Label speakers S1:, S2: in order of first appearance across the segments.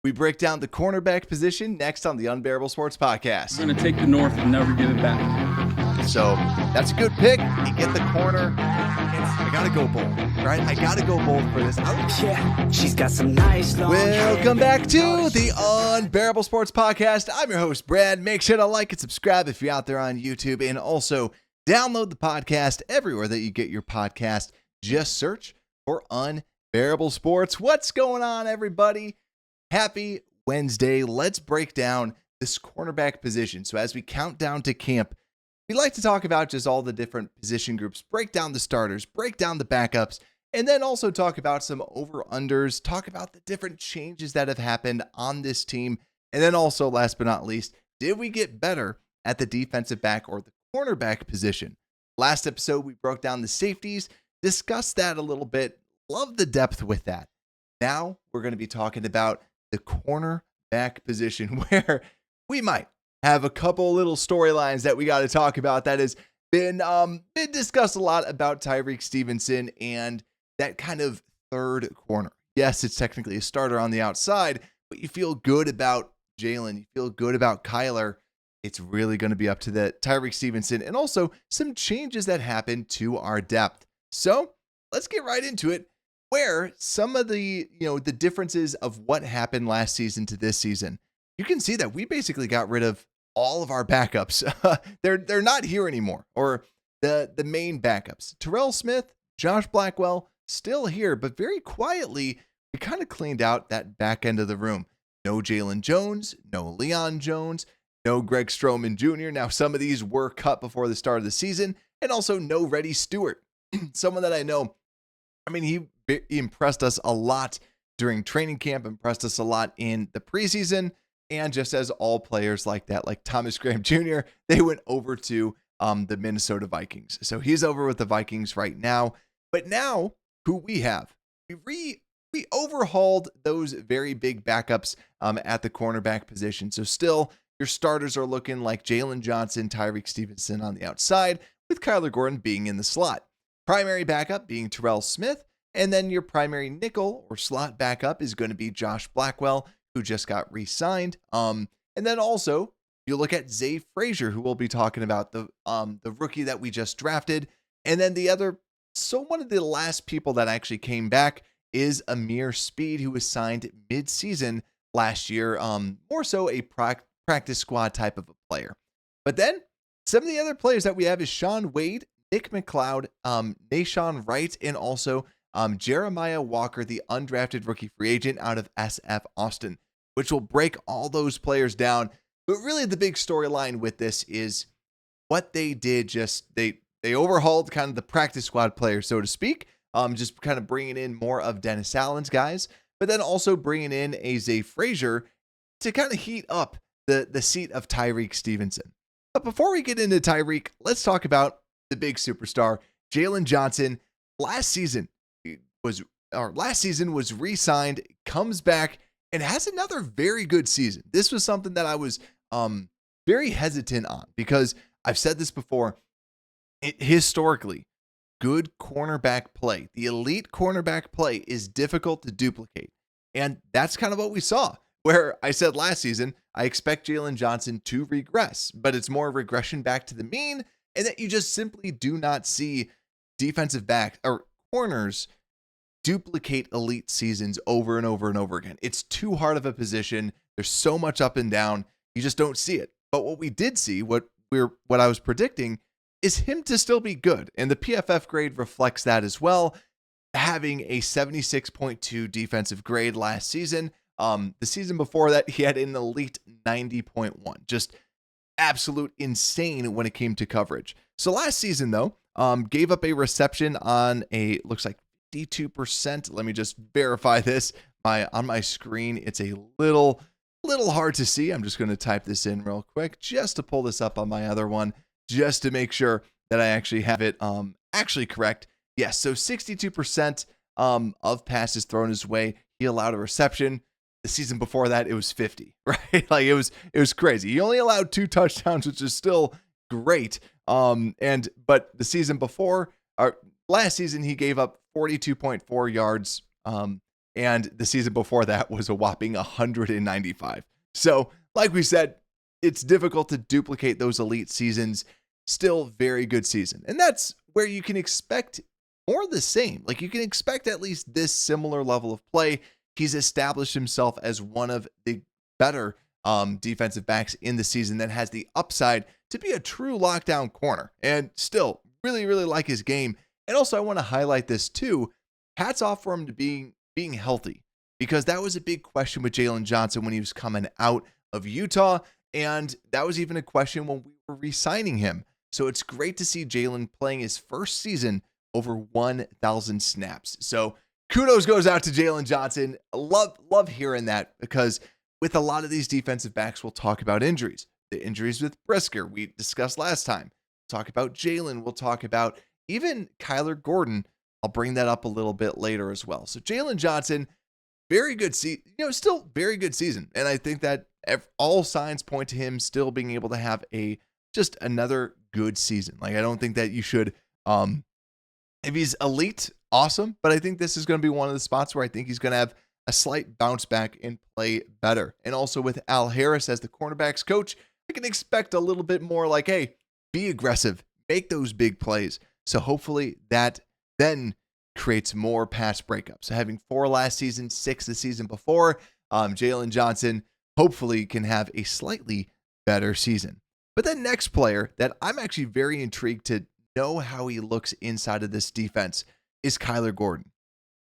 S1: We break down the cornerback position next on the Unbearable Sports Podcast.
S2: We're going to take the North and never give it back.
S1: So that's a good pick. You get the corner. I got to go bold, right? I got to go bold for this.
S3: Yeah, she's got some nice long
S1: Welcome back to the Unbearable Sports Podcast. I'm your host, Brad. Make sure to like and subscribe if you're out there on YouTube, and also download the podcast everywhere that you get your podcast. Just search for Unbearable Sports. What's going on, everybody? Happy Wednesday. Let's break down this cornerback position. So as we count down to camp, we like to talk about just all the different position groups, break down the starters, break down the backups, and then also talk about some over-unders, talk about the different changes that have happened on this team. And then also, last but not least, did we get better at the defensive back or the cornerback position? Last episode, we broke down the safeties, discussed that a little bit, love the depth with that. Now we're going to be talking about the cornerback position, where we might have a couple little storylines that we got to talk about. That has been discussed a lot about Tyrique Stevenson and that kind of third corner. Yes, it's technically a starter on the outside, but you feel good about Jaylon. You feel good about Kyler. It's really going to be up to the Tyrique Stevenson, and also some changes that happened to our depth. So let's get right into it, where some of the differences of what happened last season to this season. You can see that we basically got rid of all of our backups. They're not here anymore, or the main backups. Terrell Smith, Josh Blackwell, still here, but very quietly, we kind of cleaned out that back end of the room. No Jaylon Jones, no Leon Jones, no Greg Stroman Jr. Now, some of these were cut before the start of the season, and also no Reddy Stewart, someone that I know. I mean, he impressed us a lot during training camp, impressed us a lot in the preseason, and just as all players like that, like Thomas Graham Jr., they went over to the Minnesota Vikings. So he's over with the Vikings right now. But now, who we have, we overhauled those very big backups at the cornerback position. So still, your starters are looking like Jaylon Johnson, Tyrique Stevenson on the outside, with Kyler Gordon being in the slot. Primary backup being Terrell Smith, and then your primary nickel or slot backup is going to be Josh Blackwell, who just got re-signed. And then also you look at Zay Frazier, who we'll be talking about, the rookie that we just drafted. And then one of the last people that actually came back is Amir Speed, who was signed mid-season last year. More so a practice squad type of a player. But then some of the other players that we have is Sean Wade, Nick McLeod, Nashawn Wright, and also Jeremiah Walker, the undrafted rookie free agent out of SF Austin, which will break all those players down. But really the big storyline with this is what they did. They overhauled kind of the practice squad players, so to speak, just kind of bringing in more of Dennis Allen's guys, but then also bringing in a Zay Frazier to kind of heat up the seat of Tyrique Stevenson. But before we get into Tyrique, let's talk about the big superstar, Jaylon Johnson. Last season was re-signed, comes back, and has another very good season. This was something that I was very hesitant on, because I've said this before. Historically, good cornerback play, the elite cornerback play, is difficult to duplicate. And that's kind of what we saw, where I said last season, I expect Jaylon Johnson to regress, but it's more regression back to the mean, and that you just simply do not see defensive back or corners duplicate elite seasons over and over and over again. It's too hard of a position. There's so much up and down. You just don't see it. But what we did see, what I was predicting, is him to still be good. And the PFF grade reflects that as well, having a 76.2 defensive grade last season. The season before that, he had an elite 90.1. Just absolute insane when it came to coverage. So last season, though, gave up a reception on looks like 52%. Let me just verify this. On my screen, it's a little hard to see. I'm just going to type this in real quick just to pull this up on my other one, just to make sure that I actually have it actually correct. Yes, so 62% of passes thrown his way, he allowed a reception. The season before that, it was 50, right? Like it was crazy. He only allowed 2 touchdowns, which is still great. But the season before, last season, he gave up 42.4 yards and the season before that was a whopping 195. So, like we said, it's difficult to duplicate those elite seasons. Still very good season. And that's where you can expect more of the same. Like you can expect at least this similar level of play. He's established himself as one of the better defensive backs in the season that has the upside to be a true lockdown corner, and still really, really like his game. And also I want to highlight this too. Hats off for him to being healthy, because that was a big question with Jaylon Johnson when he was coming out of Utah. And that was even a question when we were re-signing him. So it's great to see Jaylon playing his first season over 1,000 snaps. So kudos goes out to Jaylon Johnson. Love hearing that, because with a lot of these defensive backs, we'll talk about injuries. The injuries with Brisker, we discussed last time. We'll talk about Jaylon. We'll talk about even Kyler Gordon. I'll bring that up a little bit later as well. So Jaylon Johnson, very good still very good season. And I think that all signs point to him still being able to have just another good season. Like, I don't think that you should, if he's elite, awesome. But I think this is going to be one of the spots where I think he's going to have a slight bounce back and play better. And also with Al Harris as the cornerbacks coach, I can expect a little bit more like, hey, be aggressive, make those big plays. So hopefully that then creates more pass breakups. So having 4 last season, 6 the season before, Jaylon Johnson hopefully can have a slightly better season. But the next player that I'm actually very intrigued to know how he looks inside of this defense is Kyler Gordon.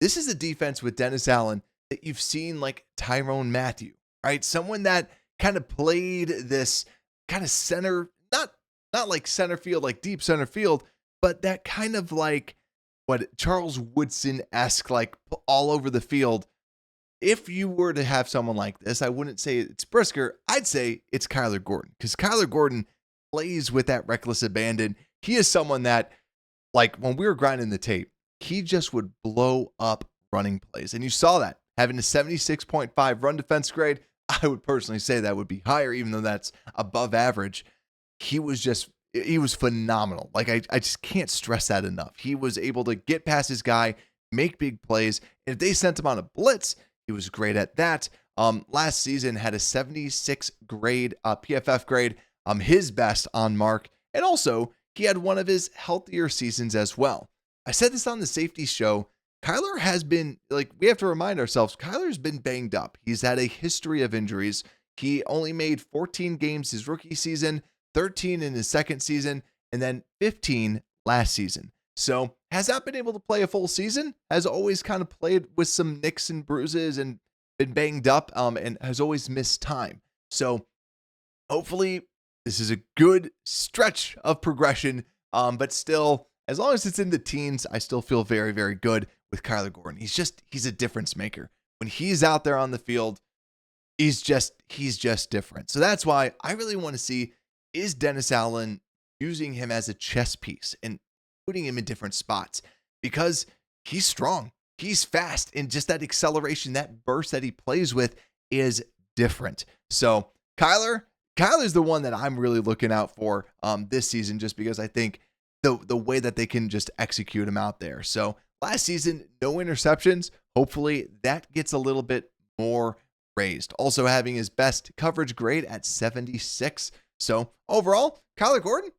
S1: This is a defense with Dennis Allen that you've seen like Tyrone Matthew, right? Someone that kind of played this kind of center, not like center field, like deep center field, but that kind of like what Charles Woodson-esque, like all over the field. If you were to have someone like this, I wouldn't say it's Brisker. I'd say it's Kyler Gordon, because Kyler Gordon plays with that reckless abandon. He is someone that, like when we were grinding the tape, he just would blow up running plays. And you saw that having a 76.5 run defense grade. I would personally say that would be higher, even though that's above average. He was phenomenal. Like I just can't stress that enough. He was able to get past his guy, make big plays. And if they sent him on a blitz, he was great at that. Last season had a 76 grade PFF grade, his best on mark. And also he had one of his healthier seasons as well. I said this on the safety show. Kyler has been, like, we have to remind ourselves, Kyler's been banged up. He's had a history of injuries. He only made 14 games his rookie season, 13 in his second season, and then 15 last season. So has not been able to play a full season, has always kind of played with some nicks and bruises and been banged up, and has always missed time. So hopefully this is a good stretch of progression, but still, as long as it's in the teens, I still feel very, very good with Kyler Gordon. He's a difference maker. When he's out there on the field, he's just different. So that's why I really want to see, is Dennis Allen using him as a chess piece and putting him in different spots, because he's strong, he's fast, and just that acceleration, that burst that he plays with is different. So Kyler's the one that I'm really looking out for this season, just because I think the way that they can just execute him out there. So last season, no interceptions. Hopefully that gets a little bit more raised. Also having his best coverage grade at 76. So overall, Kyler Gordon,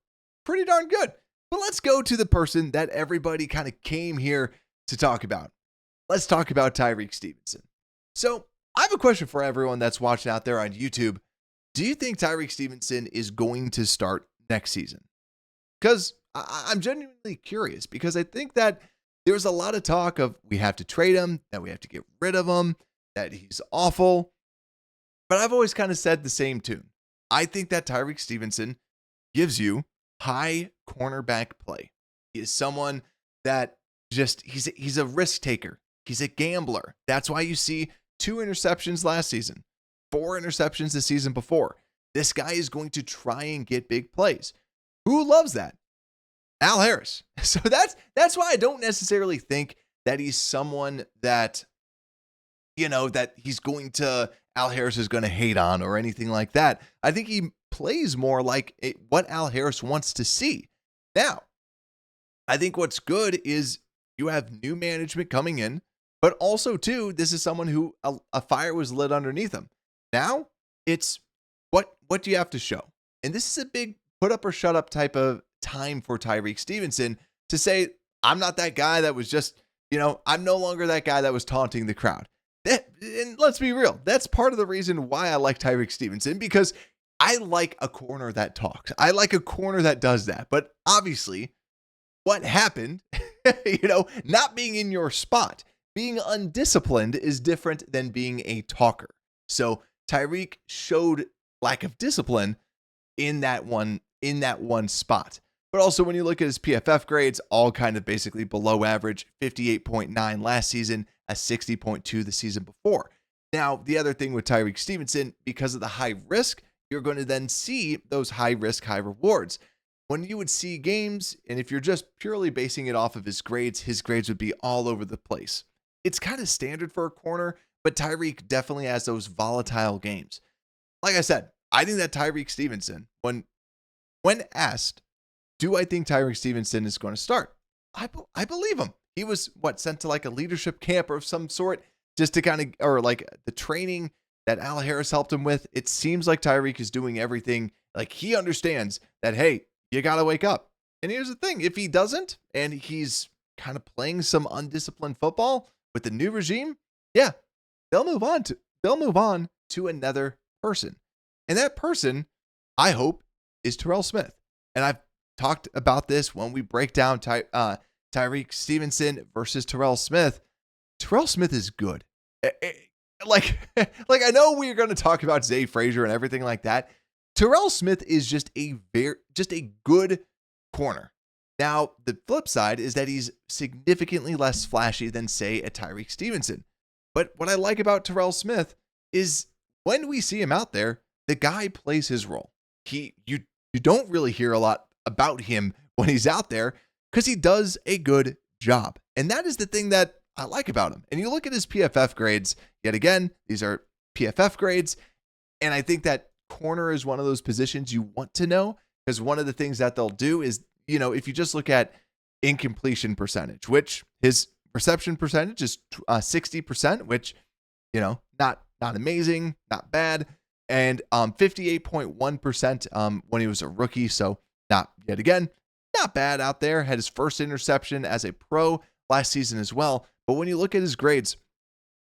S1: pretty darn good. But let's go to the person that everybody kind of came here to talk about. Let's talk about Tyrique Stevenson. So I have a question for everyone that's watching out there on YouTube. Do you think Tyrique Stevenson is going to start next season? Because I'm genuinely curious, because I think that there's a lot of talk of we have to trade him, that we have to get rid of him, that he's awful. But I've always kind of said the same tune. I think that Tyrique Stevenson gives you high cornerback play. He is someone that he's a risk taker. He's a gambler. That's why you see 2 interceptions last season, 4 interceptions the season before. This guy is going to try and get big plays. Who loves that? Al Harris. So that's why I don't necessarily think that he's someone that, that he's going to, Al Harris is going to hate on or anything like that. I think he plays more like what Al Harris wants to see. Now, I think what's good is you have new management coming in, But also, too, this is someone who a fire was lit underneath him. Now, it's what do you have to show? And this is a big put up or shut up type of time for Tyrique Stevenson to say, I'm not that guy that was just, I'm no longer that guy that was taunting the crowd. And let's be real, that's part of the reason why I like Tyrique Stevenson, because I like a corner that talks. I like a corner that does that. But obviously, what happened, not being in your spot, being undisciplined is different than being a talker. So Tyrique showed lack of discipline in that one spot. But also when you look at his PFF grades, all kind of basically below average, 58.9 last season, a 60.2 the season before. Now, the other thing with Tyrique Stevenson, because of the high risk, you're going to then see those high risk, high rewards. When you would see games, and if you're just purely basing it off of his grades would be all over the place. It's kind of standard for a corner, but Tyrique definitely has those volatile games. Like I said, I think that Tyrique Stevenson, when asked, do I think Tyrique Stevenson is going to start? I believe him. He was sent to like a leadership camp or of some sort, just to kind of, or like the training that Al Harris helped him with. It seems like Tyrique is doing everything. Like he understands that, hey, you got to wake up. And here's the thing. If he doesn't, and he's kind of playing some undisciplined football with the new regime, yeah, they'll move on to another person. And that person, I hope, is Terrell Smith. And I've talked about this when we break down Tyrique Stevenson versus Terrell Smith. Terrell Smith is good. Like I know we're going to talk about Zay Frazier and everything like that. Terrell Smith is just a good corner. Now, the flip side is that he's significantly less flashy than, say, a Tyrique Stevenson. But what I like about Terrell Smith is when we see him out there, the guy plays his role. You don't really hear a lot about him when he's out there because he does a good job. And that is the thing that I like about him. And you look at his PFF grades, yet again, these are PFF grades. And I think that corner is one of those positions you want to know, because one of the things that they'll do is, if you just look at incompletion percentage, which his reception percentage is 60%, which, not amazing, not bad. And 58.1% when he was a rookie. So not bad out there. Had his first interception as a pro last season as well. But when you look at his grades,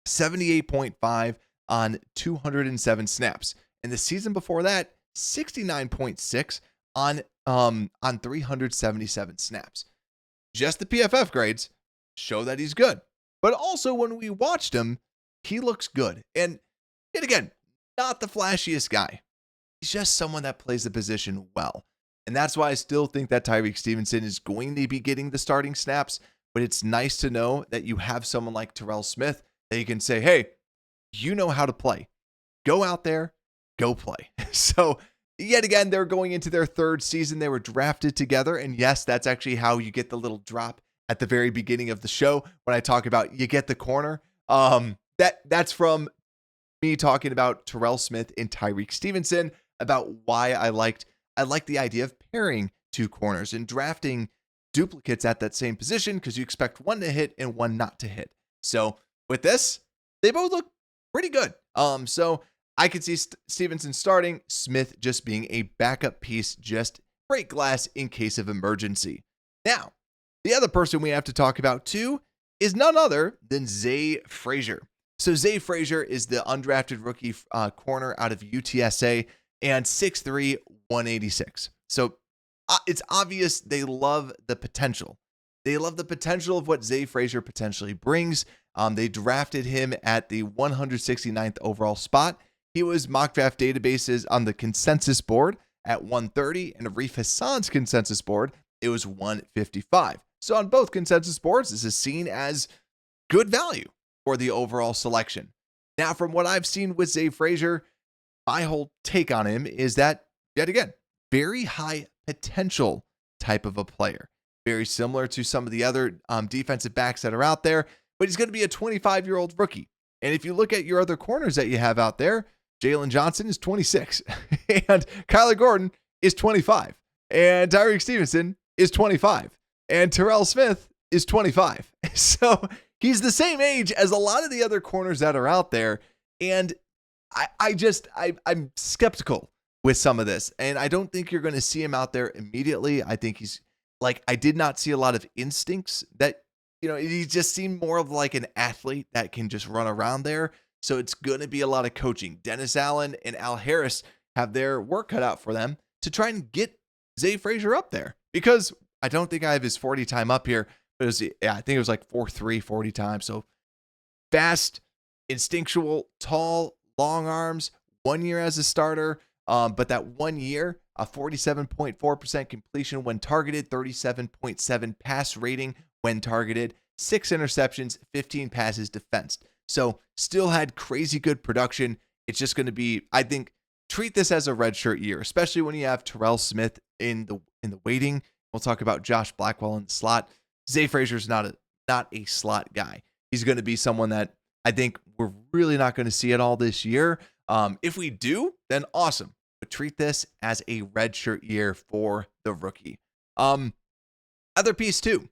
S1: 78.5 on 207 snaps. And the season before that, 69.6 on 377 snaps. Just the PFF grades show that he's good. But also when we watched him, he looks good. And yet again, not the flashiest guy. He's just someone that plays the position well. And that's why I still think that Tyrique Stevenson is going to be getting the starting snaps. But it's nice to know that you have someone like Terrell Smith that you can say, hey, you know how to play. Go out there, go play. So yet again, they're going into their third season. They were drafted together. And yes, that's actually how you get the little drop at the very beginning of the show when I talk about you get the corner. That's from me talking about Terrell Smith and Tyrique Stevenson, about why I like the idea of pairing two corners and drafting duplicates at that same position, because you expect one to hit and one not to hit. So with this, they both look pretty good. So I could see Stevenson starting, Smith just being a backup piece, just break glass in case of emergency. Now, the other person we have to talk about too is none other than Zay Frazier. So Zay Frazier is the undrafted rookie corner out of UTSA, and 6'3", 186. So it's obvious they love the potential. They love the potential of what Zay Frazier potentially brings. They drafted him at the 169th overall spot. He was mock draft databases on the consensus board at 130, and Arif Hassan's consensus board, it was 155. So on both consensus boards, this is seen as good value for the overall selection. Now, from what I've seen with Zay Frazier, my whole take on him is that, yet again, very high potential type of a player. Very similar to some of the other defensive backs that are out there, but he's going to be a 25-year-old rookie. And if you look at your other corners that you have out there, Jaylon Johnson is 26, and Kyler Gordon is 25, and Tyrique Stevenson is 25, and Terrell Smith is 25. So he's the same age as a lot of the other corners that are out there. And I'm skeptical with some of this. And I don't think you're going to see him out there immediately. I think he's like, I did not see a lot of instincts that, he just seemed more of like an athlete that can just run around there. So it's going to be a lot of coaching. Dennis Allen and Al Harris have their work cut out for them to try and get Zay Frazier up there, because I don't think I have his 40 time up here, but I think it was like 4.3 40 times. So fast, instinctual, tall, long arms, 1 year as a starter. But that 1 year, a 47.4% completion when targeted, 37.7 pass rating when targeted, 6 interceptions, 15 passes defensed. So still had crazy good production. It's just going to be, I think, treat this as a redshirt year, especially when you have Terrell Smith in the waiting. We'll talk about Josh Blackwell in the slot. Zay Frazier's not a slot guy. He's going to be someone that I think we're really not going to see at all this year. If we do, then awesome. But treat this as a redshirt year for the rookie. Other piece too,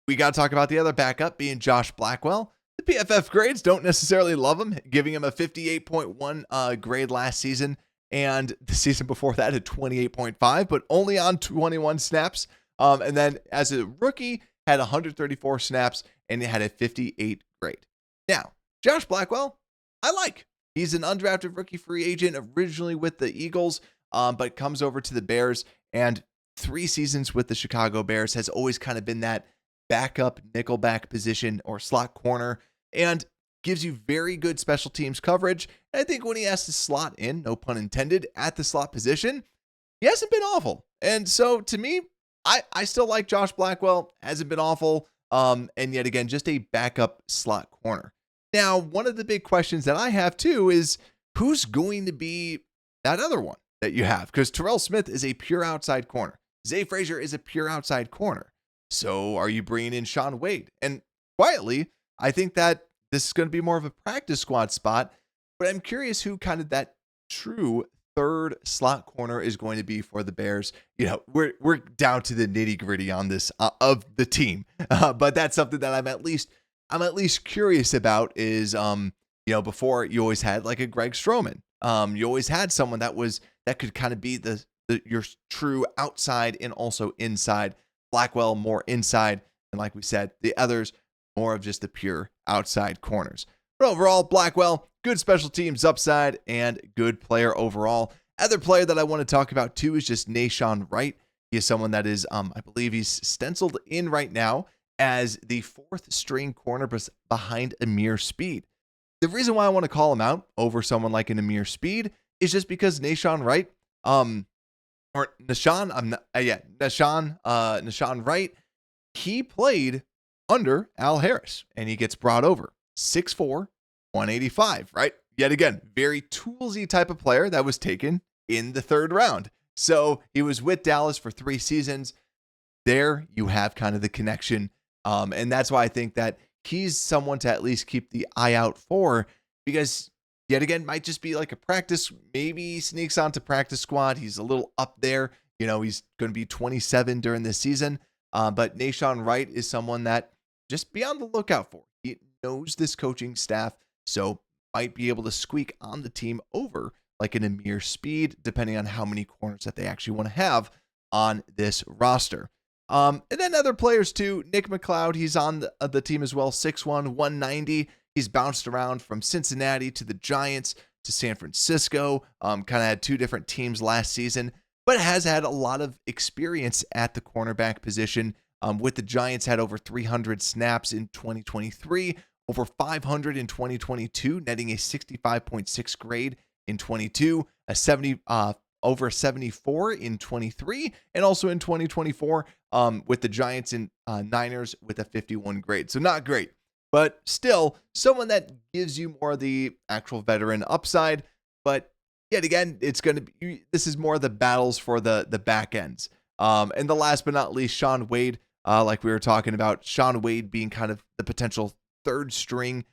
S1: we got to talk about the other backup being Josh Blackwell. The PFF grades don't necessarily love him, giving him a 58.1 grade last season, and the season before that at 28.5, but only on 21 snaps. And then as a rookie, had 134 snaps and had a 58 grade. Now, Josh Blackwell, I like. He's an undrafted rookie free agent, originally with the Eagles, but comes over to the Bears, and 3 seasons with the Chicago Bears has always kind of been that backup nickelback position or slot corner, and gives you very good special teams coverage. And I think when he has to slot in, no pun intended, at the slot position, he hasn't been awful. And so to me, I still like Josh Blackwell, hasn't been awful. And yet again, just a backup slot corner. Now, one of the big questions that I have too is who's going to be that other one that you have? Because Terrell Smith is a pure outside corner. Zay Frazier is a pure outside corner. So are you bringing in Shaun Wade? And quietly, I think that this is going to be more of a practice squad spot, but I'm curious who kind of that true third slot corner is going to be for the Bears. We're down to the nitty gritty on this of the team, but that's something that I'm at least curious about. Is before you always had like a Greg Stroman, you always had someone that could kind of be your true outside and also inside. Blackwell more inside, and like we said, the others more of just the pure outside corners. But overall, Blackwell, good special teams upside and good player overall. Other player that I want to talk about too is just Nahshon Wright. He is someone that is, I believe he's stenciled in right now as the 4th string corner behind Amir Speed. The reason why I want to call him out over someone like an Amir Speed is just because Nahshon Wright, Nahshon Wright, he played under Al Harris, and he gets brought over. 6'4", 185, right? Yet again, very toolsy type of player that was taken in the 3rd round. So he was with Dallas for 3 seasons. There you have kind of the connection. And that's why I think that he's someone to at least keep the eye out for, because yet again, might just be like a practice, maybe sneaks onto practice squad. He's a little up there. He's going to be 27 during this season. But Nahshon Wright is someone that just be on the lookout for. He knows this coaching staff, so might be able to squeak on the team over like an Amir Speed, depending on how many corners that they actually want to have on this roster. And then other players too. Nick McLeod, he's on the team as well, 6'1", 190. He's bounced around from Cincinnati to the Giants to San Francisco. Kind of had 2 different teams last season, but has had a lot of experience at the cornerback position. With the Giants, had over 300 snaps in 2023, over 500 in 2022, netting a 65.6 grade in 22, over 74 in 23, and also in 2024 with the Giants and Niners with a 51 grade. So not great, but still someone that gives you more of the actual veteran upside. But yet again, this is more the battles for the back ends. And the last but not least, Shaun Wade, like we were talking about, Shaun Wade being kind of the potential 3rd string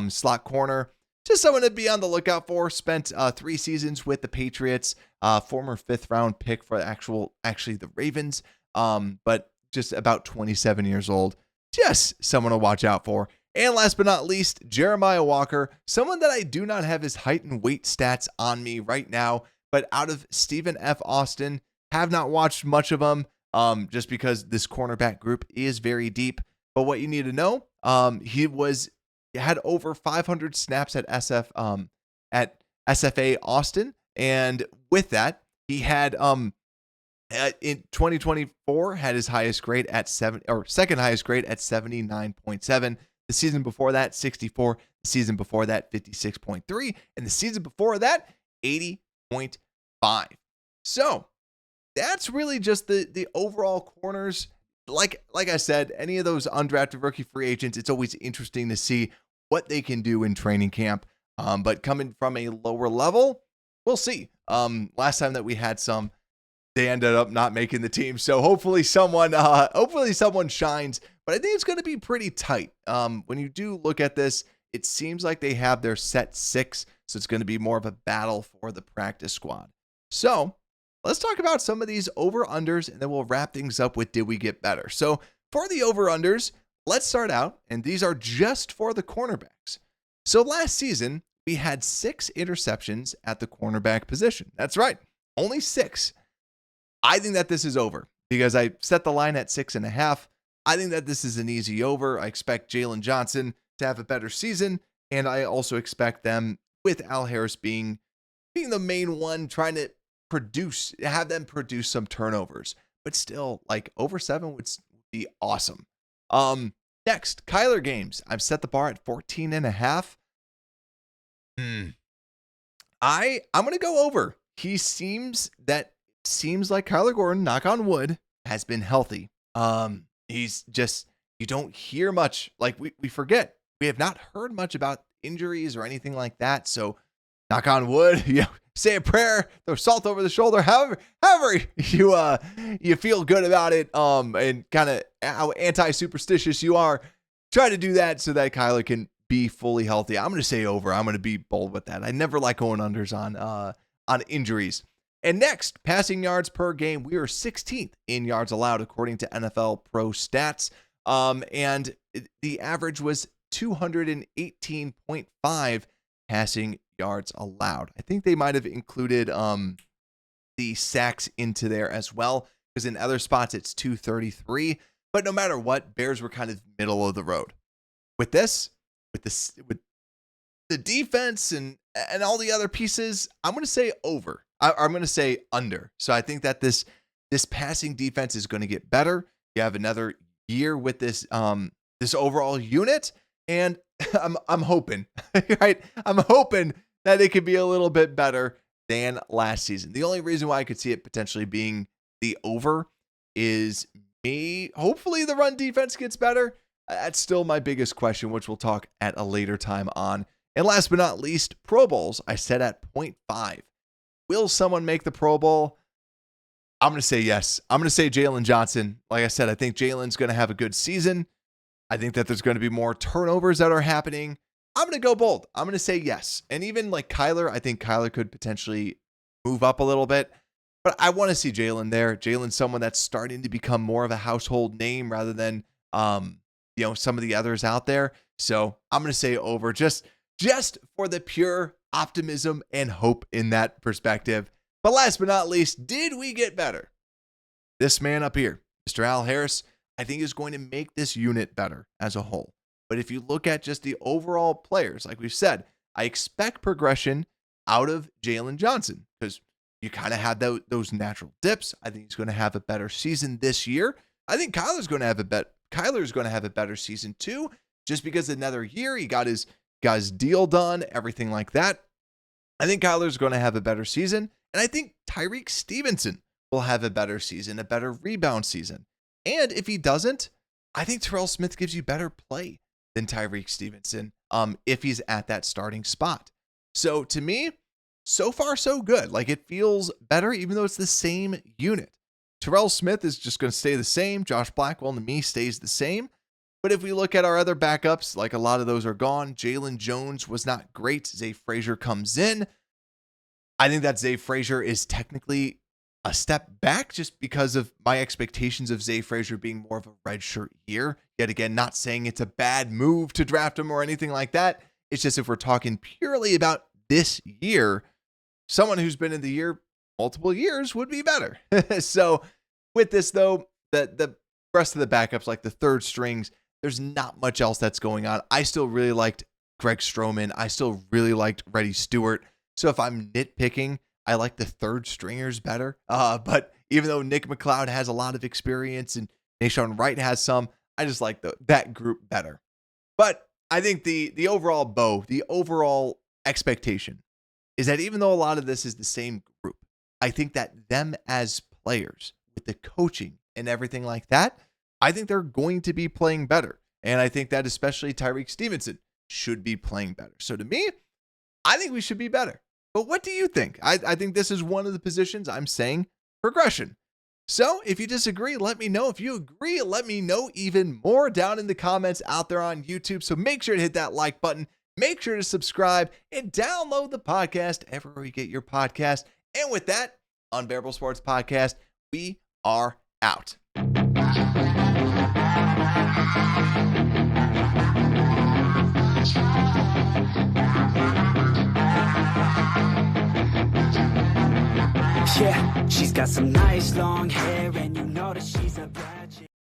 S1: slot corner. Just someone to be on the lookout for. Spent 3 seasons with the Patriots, former 5th round pick for actually the Ravens, but just about 27 years old. Just someone to watch out for. And last but not least, Jeremiah Walker, someone that I do not have his height and weight stats on me right now, but out of Stephen F. Austin, have not watched much of him just because this cornerback group is very deep. But what you need to know, he had over 500 snaps at SFA Austin, and with that, he had in 2024 had his highest grade at second highest grade at 79.7. The season before that, 64. The season before that, 56.3, and the season before that, 80.5. So that's really just the overall corners. Like I said, any of those undrafted rookie free agents, it's always interesting to see what they can do in training camp. But coming from a lower level, we'll see. Last time that we had some, they ended up not making the team. So hopefully someone shines. But I think it's going to be pretty tight. When you do look at this, it seems like they have their set 6. So it's going to be more of a battle for the practice squad. So let's talk about some of these over-unders, and then we'll wrap things up with did we get better. So for the over-unders, let's start out, and these are just for the cornerbacks. So last season, we had 6 interceptions at the cornerback position. That's right, only 6. I think that this is over because I set the line at 6.5. I think that this is an easy over. I expect Jaylon Johnson to have a better season, and I also expect them, with Al Harris being the main one, trying to have them produce some turnovers. But still, like over 7 would be awesome. Next, Kyler games. I've set the bar at 14.5. I'm gonna go over. Seems like Kyler Gordon, knock on wood, has been healthy. He's just, you don't hear much. Like we forget. We have not heard much about injuries or anything like that. So knock on wood, say a prayer, throw salt over the shoulder, however you feel good about it, and kind of how anti-superstitious you are, try to do that so that Kyler can be fully healthy. I'm going to say over. I'm going to be bold with that. I never like going unders on injuries. And next, passing yards per game. We are 16th in yards allowed according to NFL Pro Stats, and the average was 218.5 passing yards allowed. I think they might have included the sacks into there as well, because in other spots it's 233. But no matter what, Bears were kind of middle of the road. With the defense and all the other pieces, I'm going to say over. I'm going to say under. So I think that this passing defense is going to get better. You have another year with this overall unit, and I'm hoping, right? I'm hoping that it could be a little bit better than last season. The only reason why I could see it potentially being the over is hopefully the run defense gets better. That's still my biggest question, which we'll talk at a later time on. And last but not least, Pro Bowls, I set at 0.5. Will someone make the Pro Bowl? I'm going to say yes. I'm going to say Jaylon Johnson. Like I said, I think Jaylon's going to have a good season. I think that there's going to be more turnovers that are happening. I'm going to go bold. I'm going to say yes. And even like Kyler, I think Kyler could potentially move up a little bit. But I want to see Jaylon there. Jaylon's someone that's starting to become more of a household name rather than some of the others out there. So I'm going to say over just for the pure optimism and hope in that perspective. But last but not least, did we get better? This man up here, Mr. Al Harris, I think is going to make this unit better as a whole. But if you look at just the overall players, like we've said, I expect progression out of Jaylon Johnson because you kind of had those natural dips. I think he's going to have a better season this year. I think Kyler's going to have a better season too, just because another year he got his deal done, everything like that. I think Kyler's going to have a better season, and I think Tyrique Stevenson will have a better season, a better rebound season. And if he doesn't, I think Terrell Smith gives you better play than Tyrique Stevenson if he's at that starting spot. So to me, so far so good. Like it feels better, even though it's the same unit. Terrell Smith is just going to stay the same. Josh Blackwell to me stays the same. But if we look at our other backups, like a lot of those are gone. Jaylon Jones was not great. Zay Frazier comes in. I think that Zay Frazier is technically a step back just because of my expectations of Zay Frazier being more of a redshirt year. Yet again, not saying it's a bad move to draft him or anything like that. It's just if we're talking purely about this year, someone who's been in the year multiple years would be better. So with this, though, the rest of the backups, like the third strings, there's not much else that's going on. I still really liked Greg Stroman. I still really liked Reddy Stewart. So if I'm nitpicking, I like the third stringers better. But even though Nick McLeod has a lot of experience and Nashawn Wright has some, I just like that group better. But I think the overall expectation is that even though a lot of this is the same group, I think that them as players with the coaching and everything like that, I think they're going to be playing better. And I think that especially Tyrique Stevenson should be playing better. So to me, I think we should be better. But what do you think? I think this is one of the positions I'm saying progression. So if you disagree, let me know. If you agree, let me know even more down in the comments out there on YouTube. So make sure to hit that like button. Make sure to subscribe and download the podcast everywhere you get your podcast. And with that, Unbearable Sports Podcast, we are out.
S3: Yeah, she's got some nice long hair, and you know that she's a